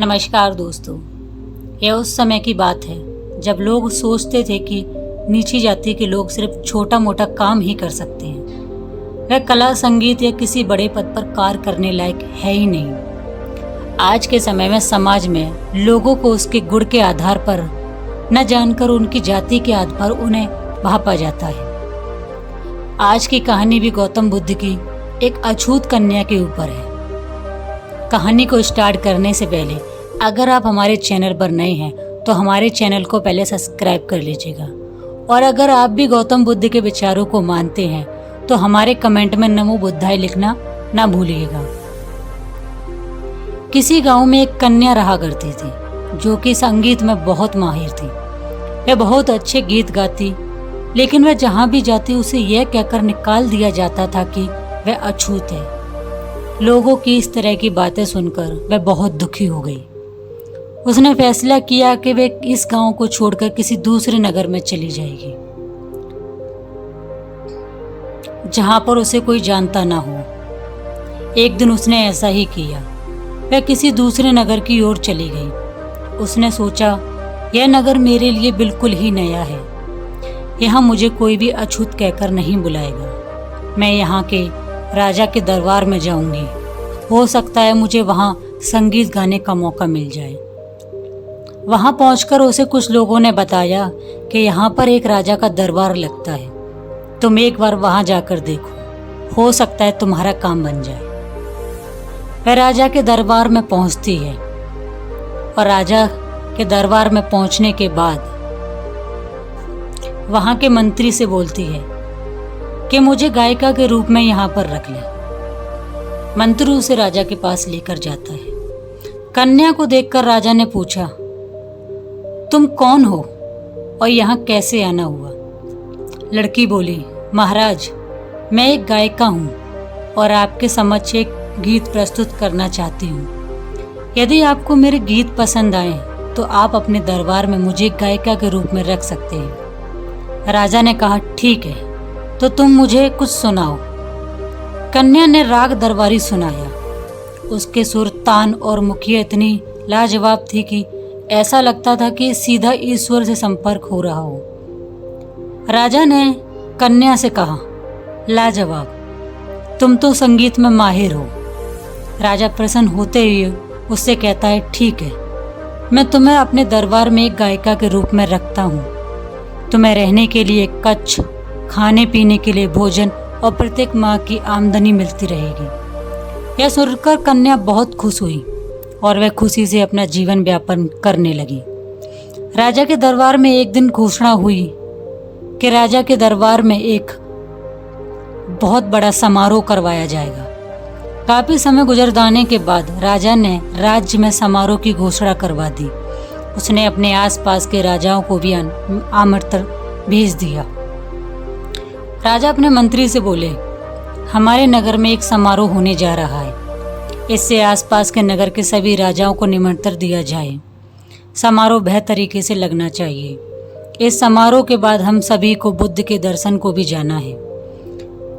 नमस्कार दोस्तों। यह उस समय की बात है जब लोग सोचते थे कि नीची जाति के लोग सिर्फ छोटा मोटा काम ही कर सकते हैं। वह कला, संगीत या किसी बड़े पद पर कार्य करने लायक है ही नहीं। आज के समय में समाज में लोगों को उसके गुण के आधार पर न जानकर उनकी जाति के आधार पर उन्हें भापा जाता है। आज की कहानी भी गौतम बुद्ध की एक अछूत कन्या के ऊपर है। कहानी को स्टार्ट करने से पहले अगर आप हमारे चैनल पर नए हैं तो हमारे चैनल को पहले सब्सक्राइब कर लीजिएगा, और अगर आप भी गौतम बुद्ध के विचारों को मानते हैं तो हमारे कमेंट में नमो बुद्धाय लिखना ना भूलिएगा। किसी गांव में एक कन्या रहा करती थी जो कि संगीत में बहुत माहिर थी। वह बहुत अच्छे गीत गाती, लेकिन वह जहां भी जाती उसे यह कहकर निकाल दिया जाता था कि वह अछूत है। लोगों की इस तरह की बातें सुनकर वह बहुत दुखी हो गई। उसने फैसला किया कि वह इस गांव को छोड़कर किसी दूसरे नगर में चली जाएगी जहां पर उसे कोई जानता ना हो। एक दिन उसने ऐसा ही किया। वह किसी दूसरे नगर की ओर चली गई। उसने सोचा, यह नगर मेरे लिए बिल्कुल ही नया है। यहाँ मुझे कोई भी अछूत कहकर नहीं बुलाएगा। मैं यहाँ के राजा के दरबार में जाऊंगी। हो सकता है मुझे वहाँ संगीत गाने का मौका मिल जाए। वहाँ पहुंचकर उसे कुछ लोगों ने बताया कि यहाँ पर एक राजा का दरबार लगता है। तुम एक बार वहाँ जाकर देखो, हो सकता है तुम्हारा काम बन जाए। वह राजा के दरबार में पहुंचती है, और राजा के दरबार में पहुंचने के बाद वहाँ के मंत्री से बोलती है कि मुझे गायिका के रूप में यहाँ पर रख ले। मंत्री उसे राजा के पास लेकर जाता है। कन्या को देखकर राजा ने पूछा, तुम कौन हो और यहाँ कैसे आना हुआ? लड़की बोली, महाराज, मैं एक गायिका हूँ और आपके समक्ष एक गीत प्रस्तुत करना चाहती हूँ। यदि आपको मेरे गीत पसंद आए तो आप अपने दरबार में मुझे गायिका के रूप में रख सकते हैं। राजा ने कहा, ठीक है, तो तुम मुझे कुछ सुनाओ। कन्या ने राग दरबारी सुनाया। उसके सुर, तान और मुखिया इतनी लाजवाब थी कि ऐसा लगता था कि सीधा ईश्वर से संपर्क हो रहा हो। राजा ने कन्या से कहा, लाजवाब, तुम तो संगीत में माहिर हो। राजा प्रसन्न होते हुए उससे कहता है, ठीक है, मैं तुम्हें अपने दरबार में एक गायिका के रूप में रखता हूँ। तुम्हें रहने के लिए कच्छ, खाने पीने के लिए भोजन और प्रत्येक माह की आमदनी मिलती रहेगी। यह सुनकर कन्या बहुत खुश हुई और वह खुशी से अपना जीवन व्यापन करने लगी। राजा के दरबार में एक दिन घोषणा हुई कि राजा के दरबार में एक बहुत बड़ा समारोह करवाया जाएगा। काफी समय गुजर जाने के बाद राजा ने राज्य में समारोह की घोषणा करवा दी। उसने अपने आसपास के राजाओं को भी आमंत्रण भेज दिया। राजा अपने मंत्री से बोले, हमारे नगर में एक समारोह होने जा रहा है। इससे आसपास के नगर के सभी राजाओं को निमंत्रण दिया जाए। समारोह बेहतर तरीके से लगना चाहिए। इस समारोह के बाद हम सभी को बुद्ध के दर्शन को भी जाना है।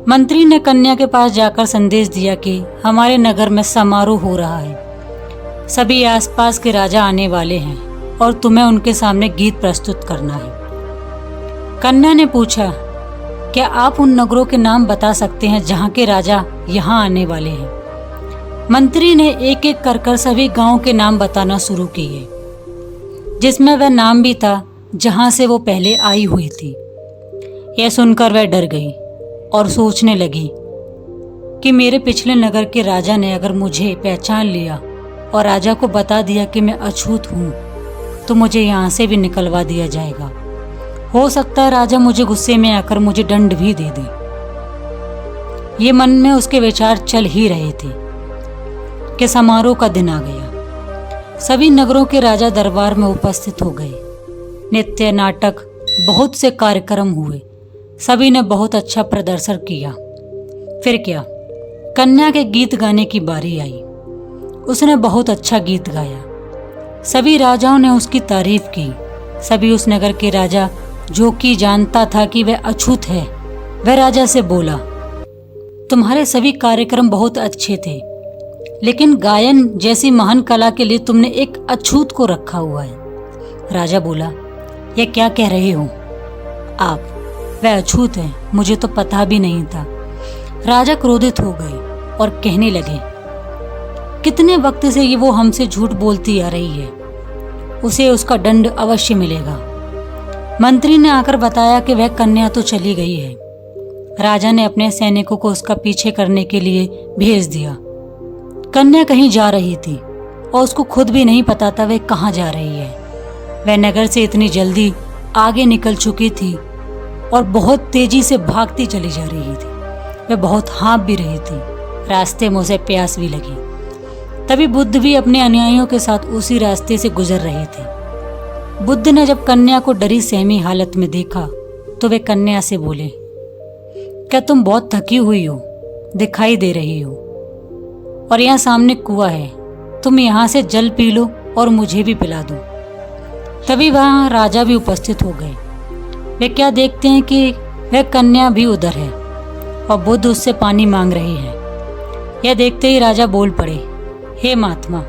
मंत्री ने कन्या के पास जाकर संदेश दिया कि हमारे नगर में समारोह हो रहा है। सभी आसपास के राजा आने वाले हैं और तुम्हें उनके सामने गीत प्रस्तुत करना है। कन्या ने पूछा, क्या आप उन नगरों के नाम बता सकते हैं जहाँ के राजा यहाँ आने वाले हैं? मंत्री ने एक एक कर सभी गांवों के नाम बताना शुरू किए, जिसमें वह नाम भी था जहाँ से वो पहले आई हुई थी। यह सुनकर वह डर गई और सोचने लगी कि मेरे पिछले नगर के राजा ने अगर मुझे पहचान लिया और राजा को बता दिया कि मैं अछूत हूँ तो मुझे यहाँ से भी निकलवा दिया जाएगा। हो सकता है राजा मुझे गुस्से में आकर मुझे दंड भी दे दे। ये मन में उसके विचार चल ही रहे थे कि समारोह का दिन आ गया। सभी नगरों के राजा दरबार में उपस्थित हो गए। नृत्य, नाटक, बहुत से कार्यक्रम हुए। सभी ने बहुत अच्छा प्रदर्शन किया। फिर क्या, कन्या के गीत गाने की बारी आई। उसने बहुत अच्छा गीत गाया। सभी राजाओं ने उसकी तारीफ की। सभी उस नगर के राजा, जो कि जानता था कि वह अछूत है, वह राजा से बोला, तुम्हारे सभी कार्यक्रम बहुत अच्छे थे, लेकिन गायन जैसी महान कला के लिए तुमने एक अछूत को रखा हुआ है। राजा बोला, यह क्या कह रहे हो आप? वह अछूत है, मुझे तो पता भी नहीं था। राजा क्रोधित हो गए और कहने लगे, कितने वक्त से ये वो हमसे झूठ बोलती आ रही है, उसे उसका दंड अवश्य मिलेगा। मंत्री ने आकर बताया कि वह कन्या तो चली गई है। राजा ने अपने सैनिकों को उसका पीछे करने के लिए भेज दिया। कन्या कहीं जा रही थी और उसको खुद भी नहीं पता था वह कहाँ जा रही है। वह नगर से इतनी जल्दी आगे निकल चुकी थी और बहुत तेजी से भागती चली जा रही थी। वह बहुत हाँफ भी रही थी। रास्ते में उसे प्यास भी लगी। तभी बुद्ध भी अपने अनुयायियों के साथ उसी रास्ते से गुजर रहे थे। बुद्ध ने जब कन्या को डरी सहमी हालत में देखा तो वे कन्या से बोले, क्या तुम बहुत थकी हुई हो, दिखाई दे रही हो, और यहाँ सामने कुआं है, तुम यहाँ से जल पी लो और मुझे भी पिला दो। तभी वहाँ राजा भी उपस्थित हो गए। वे क्या देखते हैं कि वह कन्या भी उधर है और बुद्ध उससे पानी मांग रही है। यह देखते ही राजा बोल पड़े, हे महात्मा,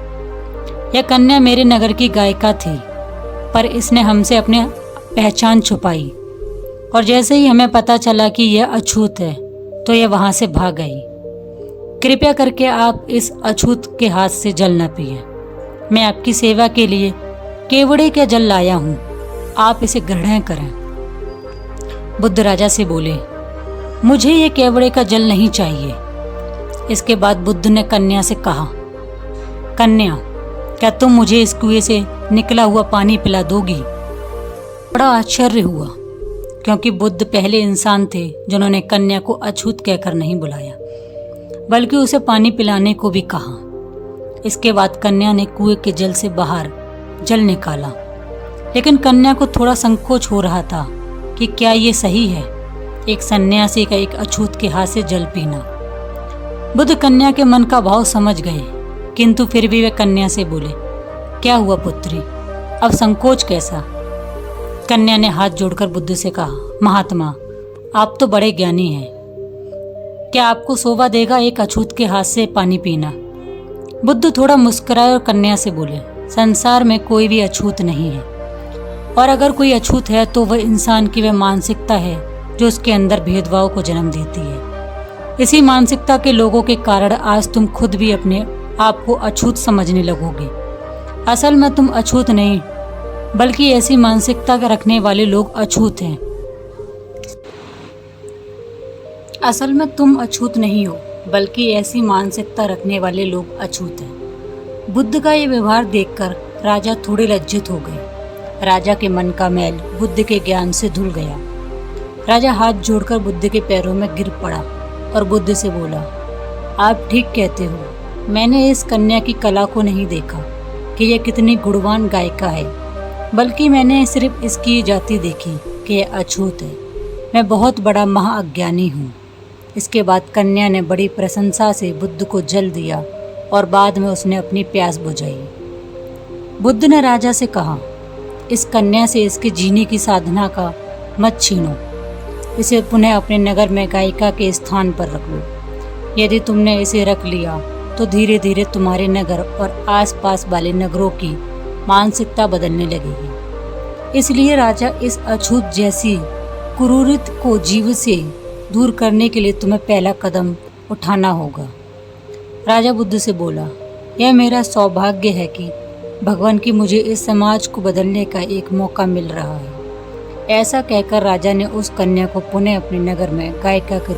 यह कन्या मेरे नगर की गायिका थी, पर इसने हमसे अपनी पहचान छुपाई, और जैसे ही हमें पता चला कि यह अछूत है तो यह वहाँ से भाग गई। कृपया करके आप इस अछूत के हाथ से जल न पिए। मैं आपकी सेवा के लिए केवड़े का जल लाया हूँ, आप इसे ग्रहण करें। बुद्ध राजा से बोले, मुझे ये केवड़े का जल नहीं चाहिए। इसके बाद बुद्ध ने कन्या से कहा, कन्या, क्या तुम मुझे इस कुएं से निकला हुआ पानी पिला दोगी? बड़ा आश्चर्य हुआ, क्योंकि बुद्ध पहले इंसान थे जिन्होंने कन्या को अछूत कहकर नहीं बुलाया, बल्कि उसे पानी पिलाने को भी कहा। इसके बाद कन्या ने कुएं के जल से बाहर जल निकाला, लेकिन कन्या को थोड़ा संकोच हो रहा था कि क्या ये सही है, एक सन्यासी का एक अछूत के हाथ से जल पीना। बुद्ध कन्या के मन का भाव समझ गए, किंतु फिर भी वे कन्या से बोले, क्या हुआ पुत्री, अब संकोच कैसा? कन्या ने हाथ जोड़कर बुद्ध से कहा, महात्मा, आप तो बड़े ज्ञानी हैं, क्या आपको शोभा देगा एक अछूत के हाथ से पानी पीना? बुद्ध थोड़ा मुस्कुराए और कन्या से बोले, संसार में कोई भी अछूत नहीं है, और अगर कोई अछूत है तो वह इंसान की वह मानसिकता है जो उसके अंदर भेदभाव को जन्म देती है। इसी मानसिकता के लोगों के कारण आज तुम खुद भी अपने आप को अछूत समझने लगोगे। असल में तुम अछूत नहीं, बल्कि ऐसी मानसिकता के रखने वाले लोग अछूत हैं। असल में तुम अछूत नहीं हो, बल्कि ऐसी मानसिकता रखने वाले लोग अछूत हैं। बुद्ध का ये व्यवहार देखकर राजा थोड़े लज्जित हो गए। राजा के मन का मैल बुद्ध के ज्ञान से धुल गया। राजा हाथ जोड़कर बुद्ध के पैरों में गिर पड़ा और बुद्ध से बोला, आप ठीक कहते हो, मैंने इस कन्या की कला को नहीं देखा कि यह कितनी गुणवान गायिका है, बल्कि मैंने सिर्फ इसकी जाति देखी कि यह अछूत है। मैं बहुत बड़ा महाअज्ञानी हूँ। इसके बाद कन्या ने बड़ी प्रशंसा से बुद्ध को जल दिया और बाद में उसने अपनी प्यास बुझाई। बुद्ध ने राजा से कहा, इस कन्या से इसके जीने की साधना का मत छीनो, इसे पुनः अपने नगर में गायिका के स्थान पर रख लो। यदि तुमने इसे रख लिया तो धीरे धीरे तुम्हारे नगर और आसपास वाले नगरों की मानसिकता बदलने लगेगी। इसलिए राजा, इस अछूत जैसी कुरूरत को जीव से दूर करने के लिए तुम्हें पहला कदम उठाना होगा। राजा बुद्ध से बोला, यह मेरा सौभाग्य है कि भगवान की मुझे इस समाज को बदलने का एक मौका मिल रहा है। ऐसा कहकर राजा ने उस कन्या को पुनः अपने नगर में गायिका कर